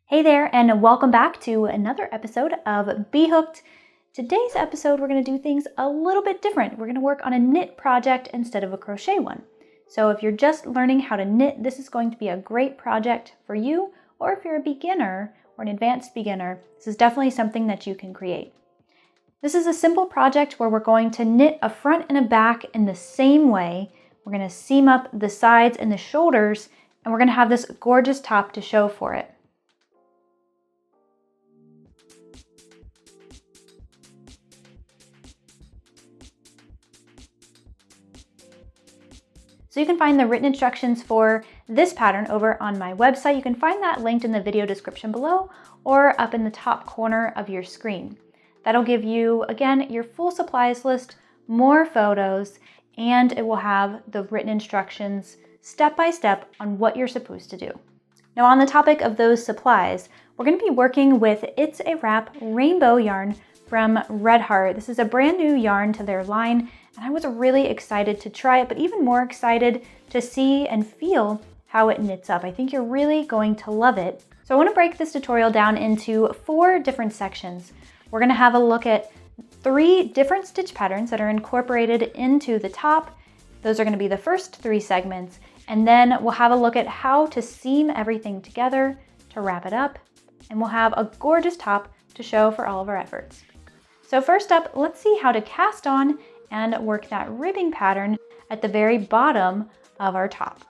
Hey there, and welcome back to another episode of B.Hooked. Today's episode, we're going to do things a little bit different. We're going to work on a knit project instead of a crochet one. So if you're just learning how to knit, this is going to be a great project for you, or if you're a beginner or an advanced beginner, this is definitely something that you can create. This is a simple project where we're going to knit a front and a back in the same way. We're going to seam up the sides and the shoulders, and we're going to have this gorgeous top to show for it. So you can find the written instructions for this pattern over on my website. You can find that linked in the video description below or up in the top corner of your screen. That'll give you, again, your full supplies list, more photos, and it will have the written instructions step by step on what you're supposed to do. Now on the topic of those supplies, we're going to be working with It's a Wrap rainbow yarn from Red Heart. This is a brand new yarn to their line, and I was really excited to try it, but even more excited to see and feel how it knits up. I think you're really going to love it. So I want to break this tutorial down into 4 different sections. We're going to have a look at 3 different stitch patterns that are incorporated into the top. Those are going to be the first 3 segments, and then we'll have a look at how to seam everything together to wrap it up, and we'll have a gorgeous top to show for all of our efforts. So first up, let's see how to cast on and work that ribbing pattern at the very bottom of our top.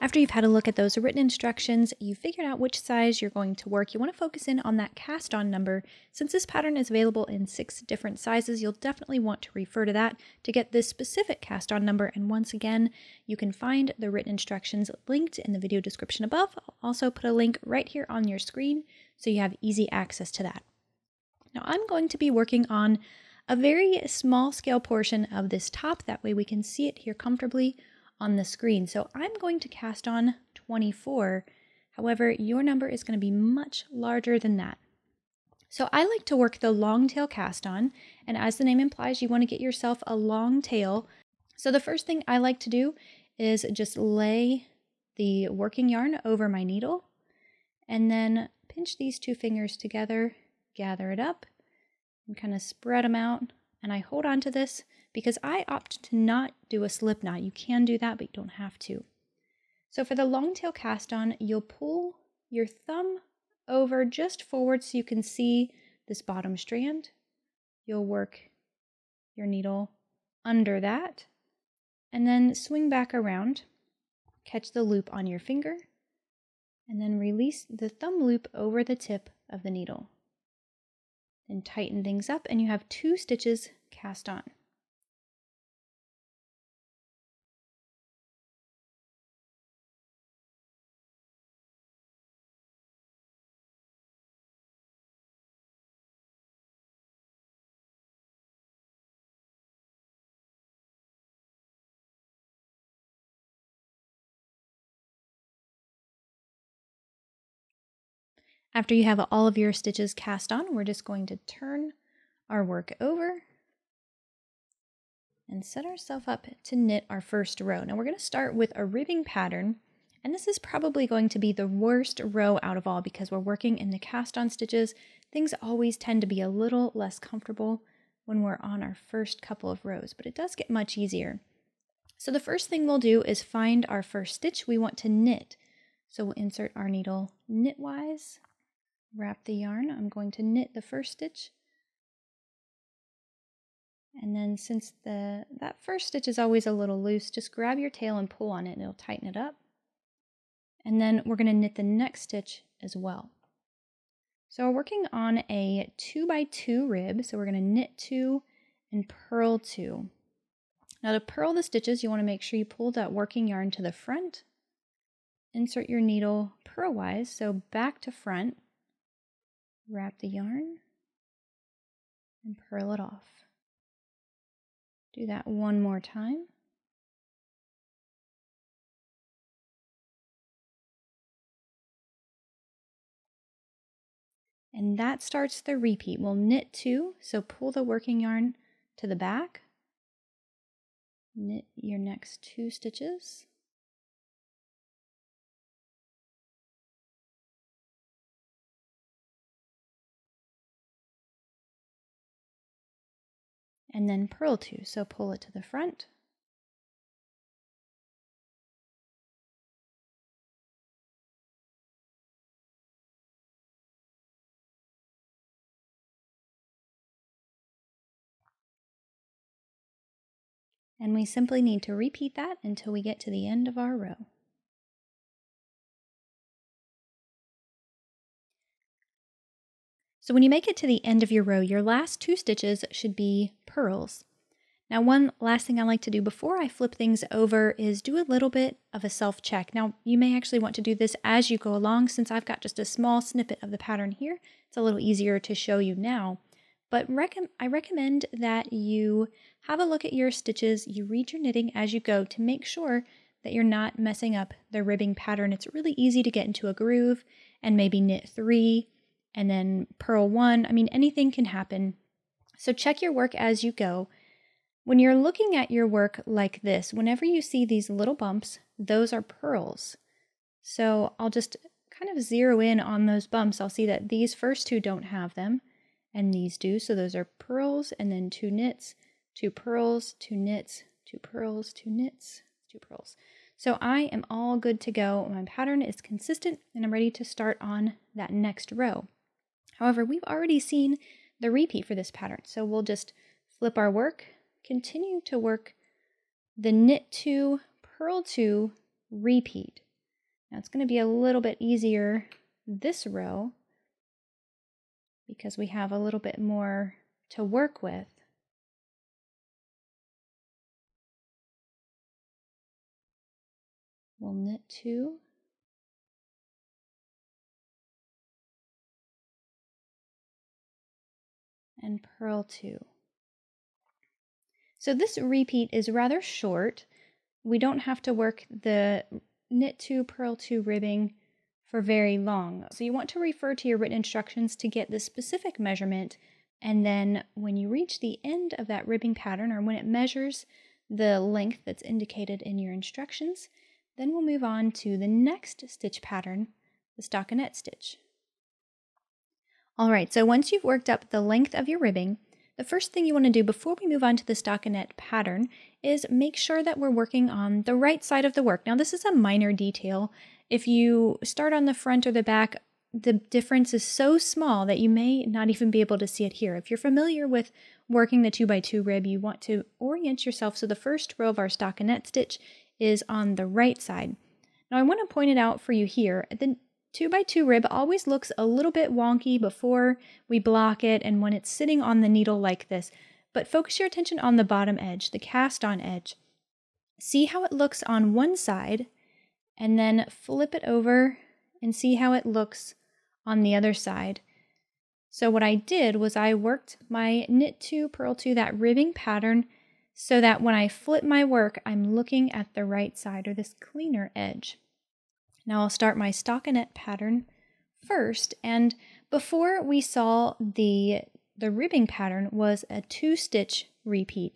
After you've had a look at those written instructions, you've figured out which size you're going to work, you want to focus in on that cast on number. Since this pattern is available in 6 different sizes, you'll definitely want to refer to that to get this specific cast on number. And once again, you can find the written instructions linked in the video description above. I'll also put a link right here on your screen so you have easy access to that. Now I'm going to be working on a very small scale portion of this top, that way we can see it here comfortably on the screen. So I'm going to cast on 24, however your number is going to be much larger than that. So I like to work the long tail cast on, and as the name implies, you want to get yourself a long tail. So the first thing I like to do is just lay the working yarn over my needle, and then pinch these 2 fingers together, gather it up, and kind of spread them out. And I hold on to this because I opt to not do a slip knot. You can do that, but you don't have to. So for the long tail cast on, you'll pull your thumb over just forward so you can see this bottom strand. You'll work your needle under that, and then swing back around, catch the loop on your finger, and then release the thumb loop over the tip of the needle. Then tighten things up, and you have 2 stitches cast on. After you have all of your stitches cast on, we're just going to turn our work over and set ourselves up to knit our first row. Now we're going to start with a ribbing pattern, and this is probably going to be the worst row out of all because we're working in the cast on stitches. Things always tend to be a little less comfortable when we're on our first couple of rows, but it does get much easier. So the first thing we'll do is find our first stitch we want to knit. So we'll insert our needle knitwise, wrap the yarn. I'm going to knit the first stitch. And then since that first stitch is always a little loose, just grab your tail and pull on it and it'll tighten it up. And then we're going to knit the next stitch as well. So we're working on a 2x2 rib, so we're going to knit 2 and purl 2. Now to purl the stitches, you want to make sure you pull that working yarn to the front, insert your needle purlwise, so back to front, wrap the yarn, and purl it off. Do that one more time. And that starts the repeat. We'll knit 2, so pull the working yarn to the back, knit your next 2 stitches, and then purl 2. So pull it to the front. And we simply need to repeat that until we get to the end of our row. So when you make it to the end of your row, your last 2 stitches should be purls. Now, one last thing I like to do before I flip things over is do a little bit of a self-check. Now, you may actually want to do this as you go along. Since I've got just a small snippet of the pattern here, it's a little easier to show you now. But I recommend that you have a look at your stitches, you read your knitting as you go to make sure that you're not messing up the ribbing pattern. It's really easy to get into a groove and maybe knit 3 and then purl 1. I mean, anything can happen. So check your work as you go. When you're looking at your work like this, whenever you see these little bumps, those are purls. So I'll just kind of zero in on those bumps. I'll see that these first 2 don't have them, and these do. So those are purls, and then 2 knits, 2 purls, 2 knits, 2 purls, 2 knits, 2 purls. So I am all good to go. My pattern is consistent, and I'm ready to start on that next row. However, we've already seen the repeat for this pattern, so we'll just flip our work, continue to work the knit 2, purl 2, repeat. Now it's going to be a little bit easier this row because we have a little bit more to work with. We'll knit 2, and purl 2. So this repeat is rather short. We don't have to work the knit 2, purl 2 ribbing for very long. So you want to refer to your written instructions to get the specific measurement, and then when you reach the end of that ribbing pattern, or when it measures the length that's indicated in your instructions, then we'll move on to the next stitch pattern, the stockinette stitch. Alright, so once you've worked up the length of your ribbing, the first thing you want to do before we move on to the stockinette pattern is make sure that we're working on the right side of the work. Now this is a minor detail. If you start on the front or the back, the difference is so small that you may not even be able to see it here. If you're familiar with working the 2x2 rib, you want to orient yourself so the first row of our stockinette stitch is on the right side. Now I want to point it out for you here. The 2x2 rib always looks a little bit wonky before we block it and when it's sitting on the needle like this, but focus your attention on the bottom edge, the cast on edge. See how it looks on one side and then flip it over and see how it looks on the other side. So what I did was I worked my knit 2, purl 2, that ribbing pattern, so that when I flip my work, I'm looking at the right side, or this cleaner edge. Now I'll start my stockinette pattern first, and before we saw the ribbing pattern was a 2-stitch repeat,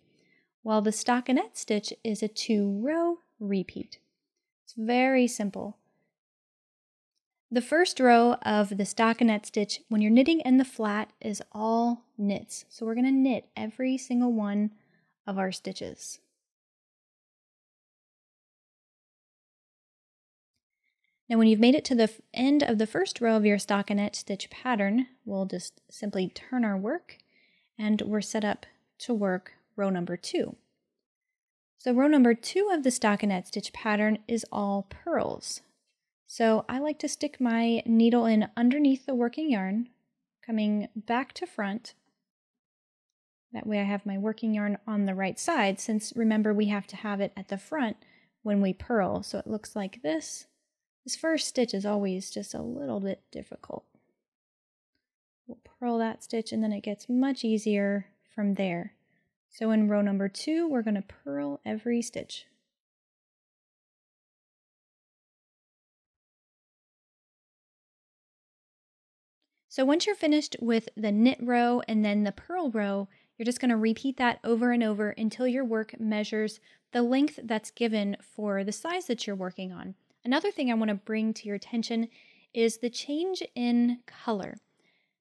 while the stockinette stitch is a 2-row repeat. It's very simple. The first row of the stockinette stitch, when you're knitting in the flat, is all knits. So we're going to knit every single one of our stitches. Now when you've made it to the end of the first row of your stockinette stitch pattern, we'll just simply turn our work and we're set up to work row number 2. So row number 2 of the stockinette stitch pattern is all purls. So I like to stick my needle in underneath the working yarn, coming back to front. That way I have my working yarn on the right side, since remember we have to have it at the front when we purl. So it looks like this. This first stitch is always just a little bit difficult. We'll purl that stitch and then it gets much easier from there. So in row number 2, we're going to purl every stitch. So once you're finished with the knit row and then the purl row, you're just going to repeat that over and over until your work measures the length that's given for the size that you're working on. Another thing I want to bring to your attention is the change in color.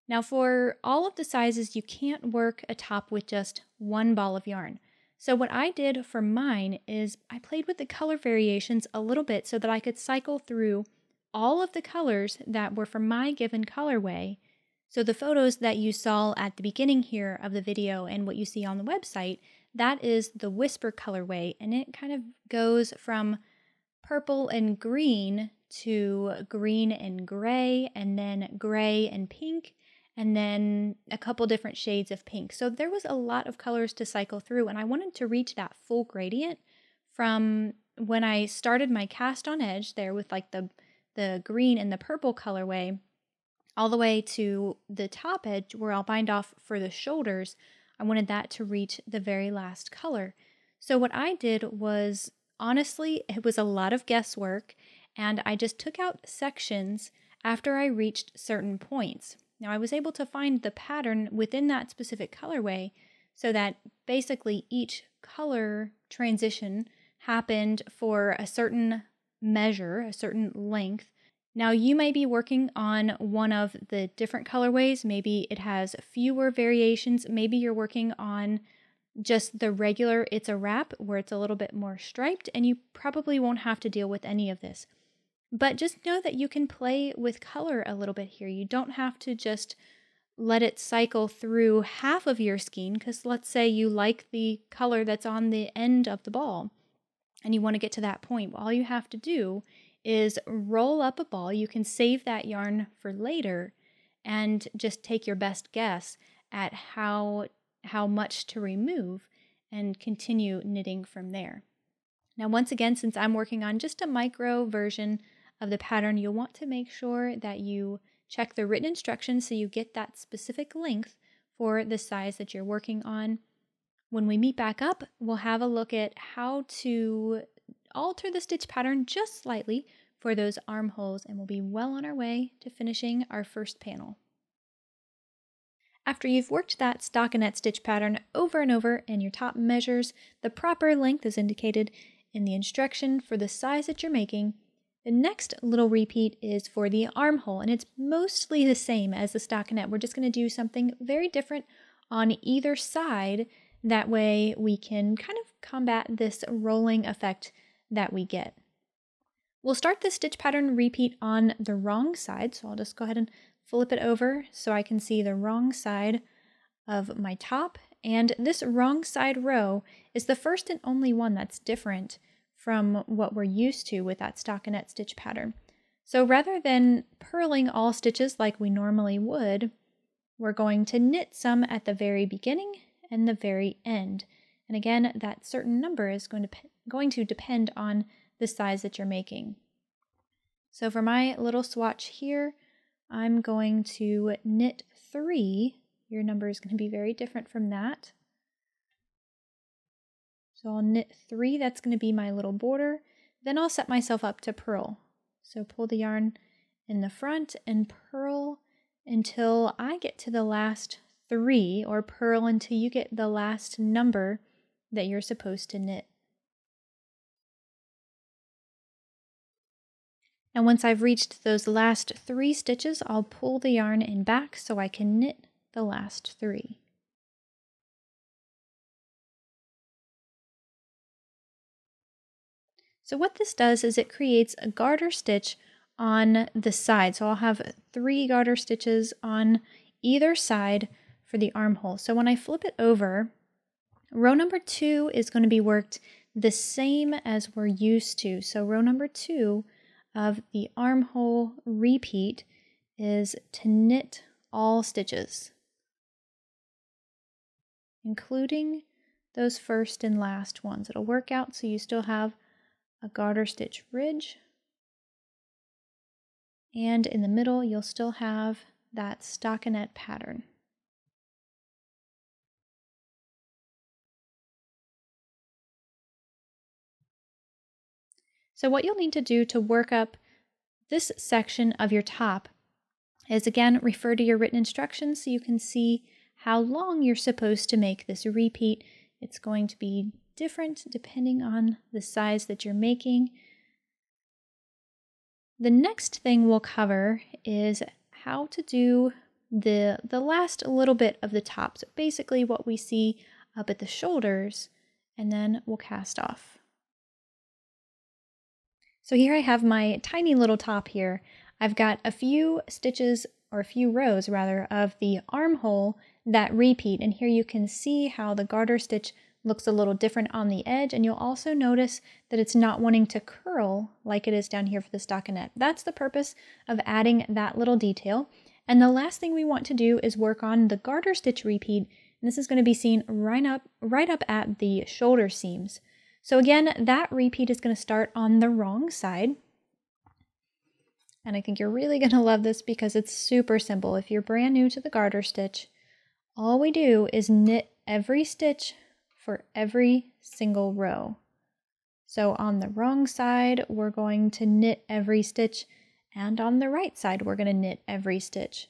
Now for all of the sizes, you can't work a top with just one ball of yarn. So what I did for mine is I played with the color variations a little bit so that I could cycle through all of the colors that were from my given colorway. So the photos that you saw at the beginning here of the video and what you see on the website, that is the Whisper colorway, and it kind of goes from purple and green to green and gray, and then gray and pink, and then a couple different shades of pink. So there was a lot of colors to cycle through, and I wanted to reach that full gradient from when I started my cast on edge there with like the green and the purple colorway all the way to the top edge where I'll bind off for the shoulders. I wanted that to reach the very last color. So what I did was, honestly, it was a lot of guesswork, and I just took out sections after I reached certain points. Now I was able to find the pattern within that specific colorway so that basically each color transition happened for a certain measure, a certain length. Now you may be working on one of the different colorways. Maybe it has fewer variations. Maybe you're working on just the regular It's a Wrap where it's a little bit more striped, and you probably won't have to deal with any of this. But just know that you can play with color a little bit here. You don't have to just let it cycle through half of your skein, because let's say you like the color that's on the end of the ball and you want to get to that point. All you have to do is roll up a ball. You can save that yarn for later and just take your best guess at how much to remove and continue knitting from there. Now once again, since I'm working on just a micro version of the pattern, you'll want to make sure that you check the written instructions so you get that specific length for the size that you're working on. When we meet back up, we'll have a look at how to alter the stitch pattern just slightly for those armholes, and we'll be well on our way to finishing our first panel. After you've worked that stockinette stitch pattern over and over and your top measures the proper length as indicated in the instruction for the size that you're making, the next little repeat is for the armhole, and it's mostly the same as the stockinette. We're just going to do something very different on either side. That way we can kind of combat this rolling effect that we get. We'll start the stitch pattern repeat on the wrong side, so I'll just go ahead and flip it over so I can see the wrong side of my top. And this wrong side row is the first and only one that's different from what we're used to with that stockinette stitch pattern. So rather than purling all stitches like we normally would, we're going to knit some at the very beginning and the very end. And again, that certain number is going to depend on the size that you're making. So for my little swatch here, I'm going to knit 3. Your number is going to be very different from that. So I'll knit 3, that's going to be my little border. Then I'll set myself up to purl. So pull the yarn in the front and purl until I get to the last 3, or purl until you get the last number that you're supposed to knit. And once I've reached those last 3 stitches, I'll pull the yarn in back so I can knit the last 3. So what this does is it creates a garter stitch on the side. So I'll have 3 garter stitches on either side for the armhole. So when I flip it over, row number 2 is going to be worked the same as we're used to. So row number 2 of the armhole repeat is to knit all stitches, including those first and last ones. It'll work out so you still have a garter stitch ridge, and in the middle you'll still have that stockinette pattern. So what you'll need to do to work up this section of your top is, again, refer to your written instructions so you can see how long you're supposed to make this repeat. It's going to be different depending on the size that you're making. The next thing we'll cover is how to do the last little bit of the top. So basically what we see up at the shoulders, and then we'll cast off. So here I have my tiny little top here. I've got a few stitches, or a few rows rather, of the armhole that repeat, and here you can see how the garter stitch looks a little different on the edge, and you'll also notice that it's not wanting to curl like it is down here for the stockinette. That's the purpose of adding that little detail. And the last thing we want to do is work on the garter stitch repeat, and this is going to be seen right up at the shoulder seams. So again, that repeat is going to start on the wrong side. And I think you're really going to love this because it's super simple. If you're brand new to the garter stitch, all we do is knit every stitch for every single row. So on the wrong side, we're going to knit every stitch, and on the right side, we're going to knit every stitch.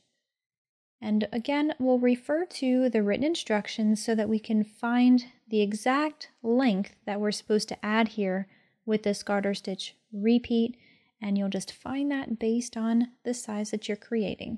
And again, we'll refer to the written instructions so that we can find the exact length that we're supposed to add here with this garter stitch repeat, and you'll just find that based on the size that you're creating.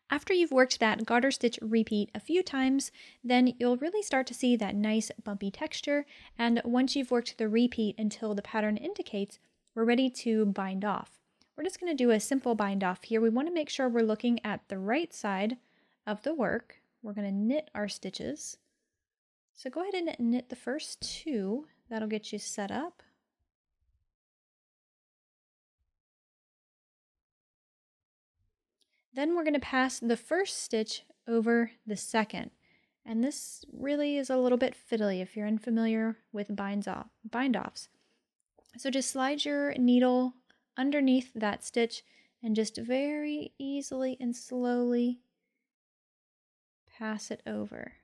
After you've worked that garter stitch repeat a few times, then you'll really start to see that nice bumpy texture, and once you've worked the repeat until the pattern indicates, we're ready to bind off. We're just going to do a simple bind off here. We want to make sure we're looking at the right side of the work. We're going to knit our stitches. So go ahead and knit the first two. That'll get you set up. Then we're going to pass the first stitch over the second. And this really is a little bit fiddly if you're unfamiliar with bind-offs. So just slide your needle underneath that stitch and just very easily and slowly pass it over.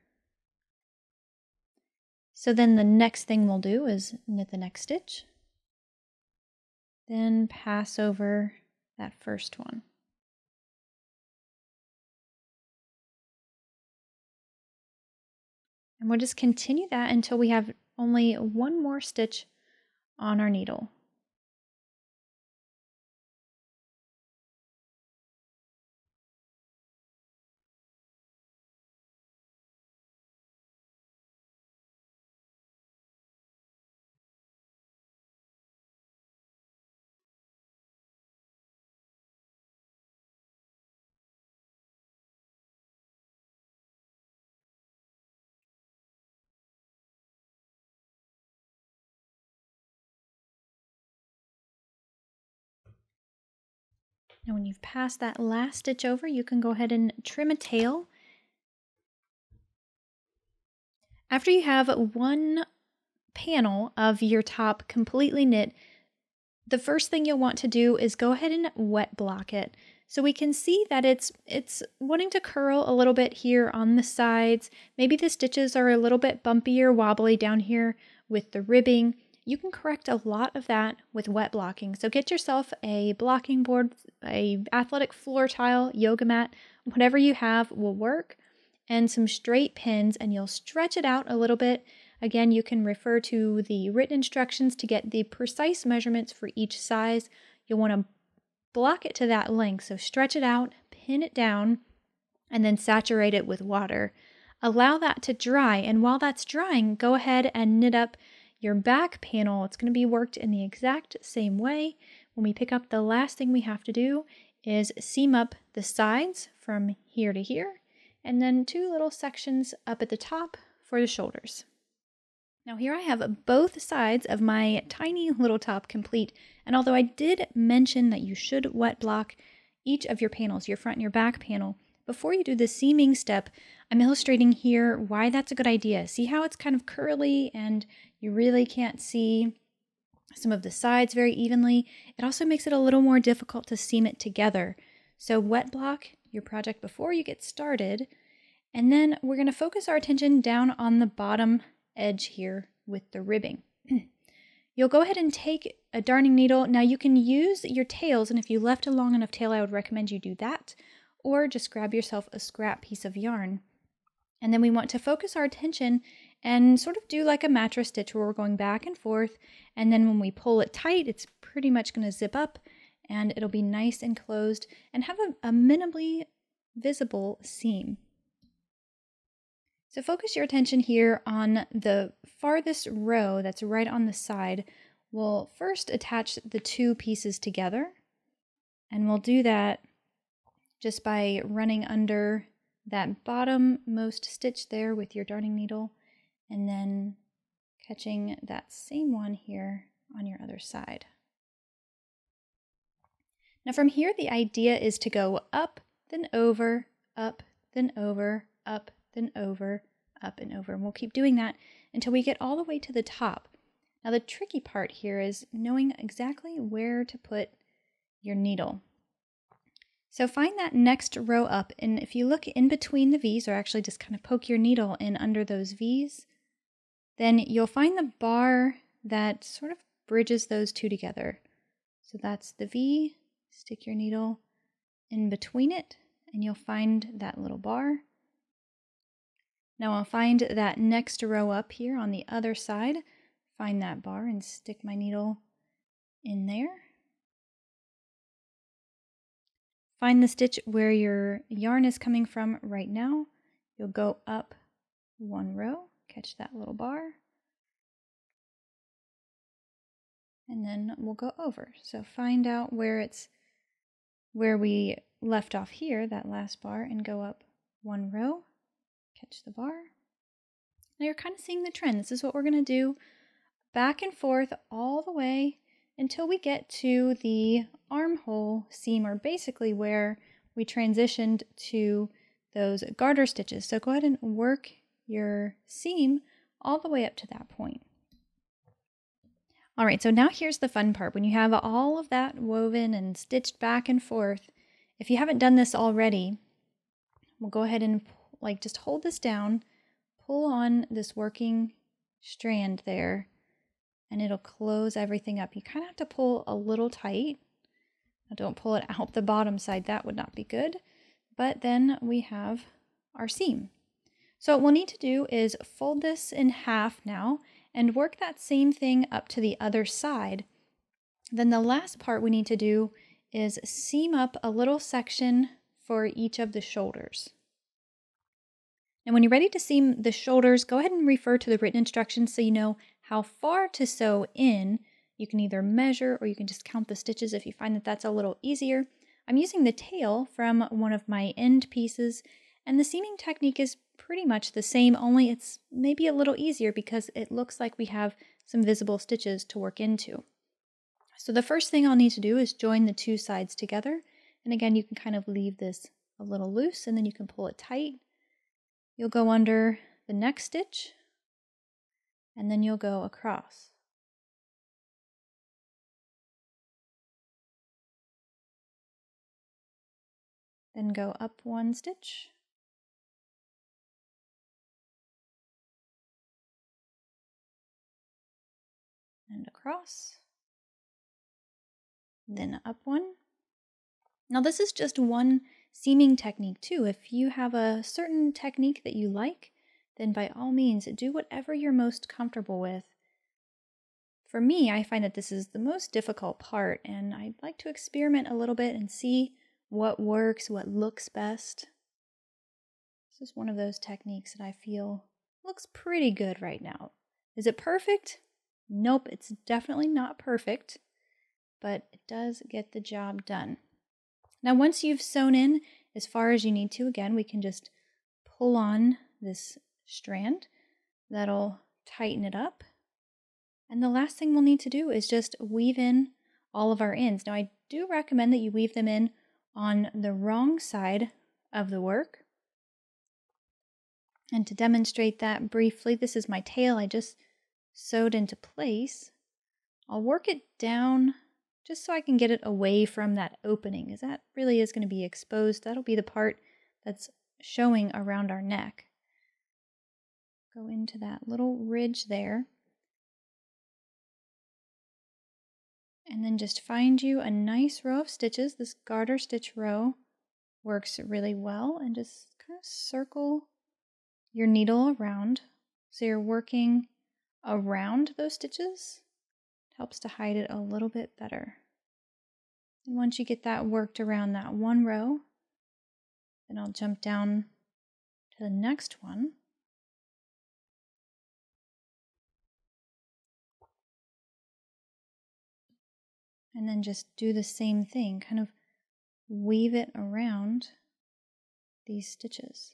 So then the next thing we'll do is knit the next stitch, then pass over that first one. And we'll just continue that until we have only one more stitch on our needle. Now when you've passed that last stitch over, you can go ahead and trim a tail. After you have one panel of your top completely knit, the first thing you'll want to do is go ahead and wet block it. So we can see that it's wanting to curl a little bit here on the sides. Maybe the stitches are a little bit bumpy or wobbly down here with the ribbing. You can correct a lot of that with wet blocking. So get yourself a blocking board, a athletic floor tile, yoga mat, whatever you have will work, and some straight pins, and you'll stretch it out a little bit. Again, you can refer to the written instructions to get the precise measurements for each size. You'll want to block it to that length, so stretch it out, pin it down, and then saturate it with water. Allow that to dry, and while that's drying, go ahead and knit up your back panel. It's going to be worked in the exact same way. When we pick up, the last thing we have to do is seam up the sides from here to here, and then two little sections up at the top for the shoulders. Now here I have both sides of my tiny little top complete, and although I did mention that you should wet block each of your panels, your front and your back panel, before you do the seaming step, I'm illustrating here why that's a good idea. See how it's kind of curly and you really can't see some of the sides very evenly? It also makes it a little more difficult to seam it together. So wet block your project before you get started, and then we're going to focus our attention down on the bottom edge here with the ribbing. You'll go ahead and take a darning needle. Now you can use your tails, and if you left a long enough tail, I would recommend you do that, or just grab yourself a scrap piece of yarn. And then we want to focus our attention and sort of do like a mattress stitch where we're going back and forth, and then when we pull it tight, it's pretty much going to zip up, and it'll be nice and closed and have a minimally visible seam. So focus your attention here on the farthest row that's right on the side. We'll first attach the two pieces together, and we'll do that just by running under that bottommost stitch there with your darning needle, and then catching that same one here on your other side. Now from here, the idea is to go up, then over, up, then over, up, then over, up and over. And we'll keep doing that until we get all the way to the top. Now the tricky part here is knowing exactly where to put your needle. So find that next row up, and if you look in between the V's, or actually just kind of poke your needle in under those V's, then you'll find the bar that sort of bridges those two together. So that's the V, stick your needle in between it, and you'll find that little bar. Now I'll find that next row up here on the other side, find that bar and stick my needle in there. Find the stitch where your yarn is coming from right now. You'll go up one row, catch that little bar, and then we'll go over. So find out where we left off here, that last bar, and go up one row, catch the bar. Now you're kind of seeing the trend. This is what we're going to do back and forth all the way until we get to the armhole seam, or basically where we transitioned to those garter stitches. So go ahead and work your seam all the way up to that point. All right, so now here's the fun part. When you have all of that woven and stitched back and forth, if you haven't done this already, we'll go ahead and just hold this down, pull on this working strand there, and it'll close everything up. You kind of have to pull a little tight. Now don't pull it out the bottom side, that would not be good. But then we have our seam. So what we'll need to do is fold this in half now and work that same thing up to the other side. Then the last part we need to do is seam up a little section for each of the shoulders. And when you're ready to seam the shoulders, go ahead and refer to the written instructions so you know how far to sew in. You can either measure or you can just count the stitches if you find that that's a little easier. I'm using the tail from one of my end pieces, and the seaming technique is pretty much the same, only it's maybe a little easier because it looks like we have some visible stitches to work into. So the first thing I'll need to do is join the two sides together. And again, you can kind of leave this a little loose and then you can pull it tight. You'll go under the next stitch and then you'll go across. Then go up one stitch. And across. Then up one. Now this is just one seaming technique too. If you have a certain technique that you like, then by all means do whatever you're most comfortable with. For me, I find that this is the most difficult part, and I'd like to experiment a little bit and see what works, what looks best. This is one of those techniques that I feel looks pretty good right now. Is it perfect? Nope, it's definitely not perfect, but it does get the job done. Now once you've sewn in as far as you need to, again, we can just pull on this strand. That'll tighten it up. And the last thing we'll need to do is just weave in all of our ends. Now I do recommend that you weave them in on the wrong side of the work. And to demonstrate that briefly, this is my tail I just sewed into place. I'll work it down just so I can get it away from that opening, as that really is going to be exposed. That'll be the part that's showing around our neck. Go into that little ridge there. And then just find you a nice row of stitches. This garter stitch row works really well, and just kind of circle your needle around so you're working around those stitches. It helps to hide it a little bit better. And once you get that worked around that one row, then I'll jump down to the next one. And then just do the same thing, kind of weave it around these stitches.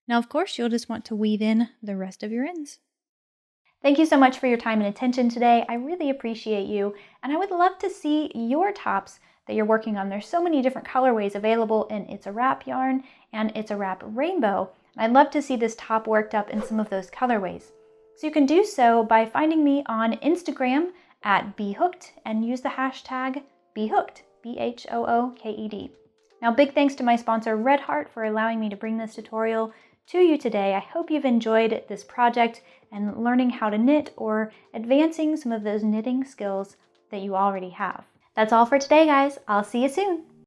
Now, of course, you'll just want to weave in the rest of your ends. Thank you so much for your time and attention today. I really appreciate you, and I would love to see your tops that you're working on. There's so many different colorways available in It's a Wrap yarn and It's a Wrap rainbow. I'd love to see this top worked up in some of those colorways. So you can do so by finding me on Instagram at B.Hooked and use the hashtag BHooked, BHooked. Now, big thanks to my sponsor Red Heart for allowing me to bring this tutorial to you today. I hope you've enjoyed this project and learning how to knit or advancing some of those knitting skills that you already have. That's all for today, guys. I'll see you soon.